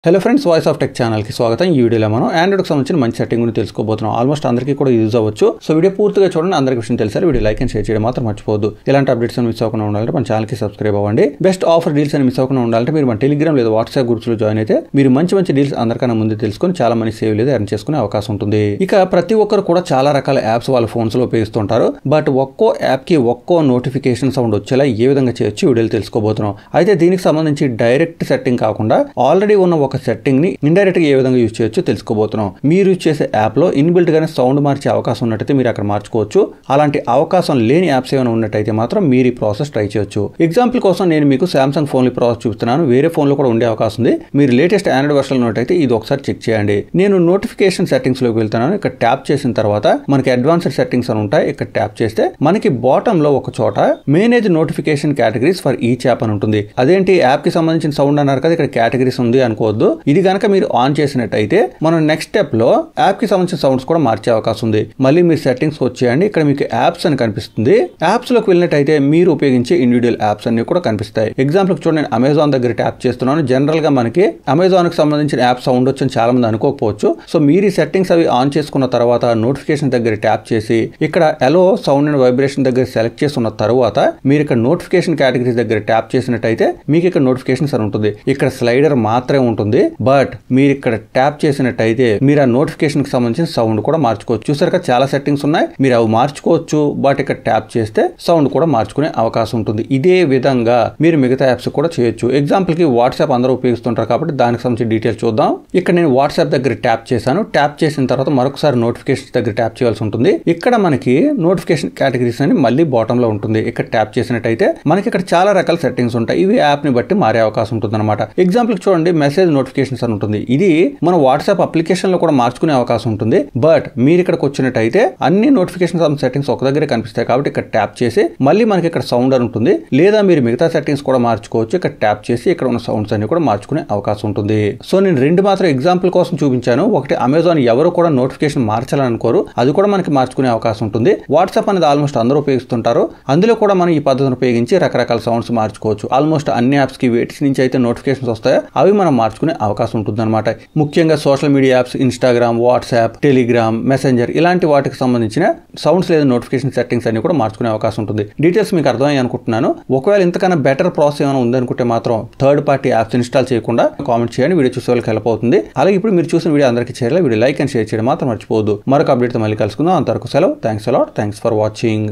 Hello friends, voice of tech ఛానల్కి స్వాగతం. ఈ వీడియోలో మనం ఆండ్రాయిడ్కి సంబంధించిన మంచి సెట్టింగ్ గురించి తెలుసుకోబోతున్నాం. ఆల్మోస్ట్ అందరికీ కూడా యూజ్ అవ్వచ్చు. సో వీడియో పూర్తిగా చూడండి, అందరికీ విషయం తెలిసారు. వీడియో లైక్ అండ్ షేర్ చేయడం మాత్రం మర్చిపోవద్దు. ఇలాంటి అప్డేట్స్ మిస్ అవ్వకుండా ఉండాలంటే మన ఛానల్కి సబ్స్క్రైబ్ అవ్వండి. బెస్ట్ ఆఫర్ డీల్స్ అని మిస్ అవ్వకుండా ఉండాలంటే మీరు మన టెలిగ్రామ్ లేదా వాట్సాప్ గ్రూప్స్లో జాయిన్ అయితే మీరు మంచి డీల్స్ అందరికన్నా ముందు తెలుసుకొని చాలా మంది సేవ్ లేదా ఎర్న్ చేసుకునే అవకాశం ఉంటుంది. ఇక ప్రతి ఒక్కరు కూడా చాలా రకాల యాప్స్ వాళ్ళ ఫోన్స్ లో ఉపయోగిస్తుంటారు. బట్ ఒక్కో యాప్ కి ఒక్కో నోటిఫికేషన్ సౌండ్ వచ్చేలా ఏ విధంగా చేయొచ్చు వీడియోలు తెలుసుకోబోతున్నాం. అయితే దీనికి సంబంధించి డైరెక్ట్ సెట్టింగ్ కాకుండా ఆల్రెడీ ఉన్న ఒక సెట్టింగ్ ని ఇండైరెక్ట్ గా ఏ విధంగా యూజ్ చేయొచ్చు తెలుసుకోబోతున్నాం. మీరు యూజ్ చేసే యాప్ లో ఇన్బిల్ట్ గానే సౌండ్ మార్చే అవకాశం ఉన్నట్టయితే మీరు అక్కడ మార్చుకోవచ్చు. అలాంటి అవకాశం లేని యాప్స్ ఏమైనా ఉన్నట్టయితే మాత్రం మీరు ఈ ప్రాసెస్ ట్రై చేయొచ్చు. ఎగ్జాంపుల్ కోసం నేను మీకు సామ్సంగ్ ఫోన్ ఈ ప్రాసెస్ చూపుతున్నాను. వేరే ఫోన్ లో కూడా ఉండే అవకాశం ఉంది. మీరు లేటెస్ట్ ఆండ్రాయిడ్ వర్షన్ ఉన్నట్టయితే ఇది ఒకసారి చెక్ చేయండి. నేను నోటిఫికేషన్ సెట్టింగ్స్ లోకి వెళ్తున్నాను. ఇక్కడ ట్యాప్ చేసిన తర్వాత మనకి అడ్వాన్స్డ్ సెట్టింగ్స్ అని ఉంటాయి. ఇక్కడ ట్యాప్ చేస్తే మనకి బాటమ్ లో ఒక చోట manage notification categories for each app అని ఉంటుంది. అదేంటి యాప్ కి సంబంధించిన సౌండ్ అన్నారు కదా, ఇక్కడ కేటగిరీస్ ఉంది అనుకోవద్దు. ఇది కనుక మీరు ఆన్ చేసినట్టయితే మనం నెక్స్ట్ స్టెప్ లో యాప్ కి సంబంధించిన సౌండ్స్ కూడా మార్చే అవకాశం ఉంది. మళ్ళీ మీరు సెట్టింగ్స్ వచ్చేయండి. ఇక్కడ మీకు యాప్స్ అని కనిపిస్తుంది. యాప్స్ లోకి వెళ్ళినట్టయితే మీరు ఉపయోగించే ఇండివిజువల్ యాప్స్ అన్ని కూడా కనిపిస్తాయి. ఎగ్జాంపుల్ చూడండి, నేను అమెజాన్ దగ్గర ట్యాప్ చేస్తున్నాను. జనరల్ గా మనకి అమెజాన్ కి సంబంధించిన యాప్ సౌండ్ వచ్చని చాలా మంది అనుకోకపోవచ్చు. సో మీరు ఈ సెట్టింగ్స్ అవి ఆన్ చేసుకున్న తర్వాత నోటిఫికేషన్ దగ్గర ట్యాప్ చేసి ఇక్కడ ఎలో సౌండ్ అండ్ వైబ్రేషన్ దగ్గర సెలెక్ట్ చేసుకున్న తర్వాత మీరు ఇక్కడ నోటిఫికేషన్ కేటగిరీస్ దగ్గర ట్యాప్ చేసినట్టయితే మీకు ఇక్కడ నోటిఫికేషన్స్ అని ఉంటుంది. ఇక్కడ స్లైడర్ మాత్రమే ఉంటుంది. బట్ మీరు ఇక్కడ ట్యాప్ చేసినట్టయితే మీరు ఆ నోటిఫికేషన్ కి సంబంధించిన సౌండ్ కూడా మార్చుకోవచ్చు. చూసారు కదా, చాలా సెట్టింగ్స్ ఉన్నాయి. మీరు అవి మార్చుకోవచ్చు. బట్ ఇక్కడ ట్యాప్ చేస్తే సౌండ్ కూడా మార్చుకునే అవకాశం ఉంటుంది. ఇదే విధంగా మీరు మిగతా యాప్స్ కూడా చేయొచ్చు. ఎగ్జాంపుల్ కి వాట్సాప్ అందరూ ఉపయోగిస్తుంటారు కాబట్టి దానికి సంబంధించిన డీటెయిల్స్ చూద్దాం. ఇక్కడ నేను వాట్సాప్ దగ్గర ట్యాప్ చేశాను. ట్యాప్ చేసిన తర్వాత మరొకసారి నోటిఫికేషన్ దగ్గర ట్యాప్ చేయాల్సి ఉంటుంది. ఇక్కడ మనకి నోటిఫికేషన్ కేటగిరీస్ అని మళ్ళీ బాటమ్ లో ఉంటుంది. ఇక్కడ ట్యాప్ చేసినట్టయితే మనకి ఇక్కడ చాలా రకాల సెట్టింగ్స్ ఉంటాయి. ఇవి యాప్ ని బట్టి మారే అవకాశం ఉంటుంది అనమాట. ఎగ్జాంపుల్ చూడండి, మెసేజ్ నోటిఫికేషన్స్ అని ఉంటుంది. ఇది మన వాట్సాప్ అప్లికేషన్ లో కూడా మార్చుకునే అవకాశం ఉంటుంది. బట్ మీరు ఇక్కడికి వచ్చినట్టయితే అన్ని నోటిఫికేషన్ సెట్టింగ్స్ ఒక దగ్గర కనిపిస్తాయి కాబట్టి ఇక్కడ ట్యాప్ చేసి మళ్ళీ మనకి ఇక్కడ సౌండ్ అని ఉంటుంది. లేదా మీరు మిగతా సెట్టింగ్స్ కూడా మార్చుకోవచ్చు. ఇక్కడ ట్యాప్ చేసి ఇక్కడ ఉన్న సౌండ్స్ అన్ని కూడా మార్చుకునే అవకాశం ఉంటుంది. సో నేను రెండు మాత్రం ఎగ్జాంపుల్ కోసం చూపించాను. ఒకటి అమెజాన్ ఎవరు కూడా నోటిఫికేషన్ మార్చాలని అనుకోరు, అది కూడా మనకి మార్చుకునే అవకాశం ఉంటుంది. వాట్సాప్ అనేది ఆల్మోస్ట్ అందరూ ఉపయోగిస్తుంటారు. అందులో కూడా మనం ఈ పద్ధతిని ఉపయోగించి రకరకాల సౌండ్స్ మార్చుకోవచ్చు. ఆల్మోస్ట్ అన్ని యాప్స్ కి వేటిస్ నుంచి అయితే నోటిఫికేషన్స్ వస్తాయో అవి మనం మార్చుకునే అవకాశం ఉంటుంది అనమాట. ముఖ్యంగా social media apps, Instagram, WhatsApp, Telegram, messenger ఇలాంటి వాటికి సంబంధించిన సౌండ్స్ లేదా నోటిఫికేషన్ సెట్టింగ్స్ అన్ని కూడా మార్చుకునే అవకాశం ఉంటుంది. డీటెయిల్స్ మీకు అర్థమయ్యాయి అనుకుంటున్నాను. ఒకవేళ ఇంతకన్నా బెటర్ ప్రాసెస్ ఏమైనా ఉందనుకుంటే మాత్రం థర్డ్ పార్టీ యాప్స్ ఇన్స్టాల్ చేయకుండా కామెంట్ చేయండి. వీడియో చూసే వాళ్ళకి హెల్ప్ అవుతుంది. అలాగే ఇప్పుడు మీరు చూసిన వీడియో అందరికీ చేయాలి. వీడియో లైక్ అండ్ షేర్ చేయడం మాత్రం మర్చిపోవద్దు. మరొక అప్డేట్ తో మళ్ళీ కలుసుకుందాం. అంతవరకు సెలవు. Thanks a lot. Thanks for watching.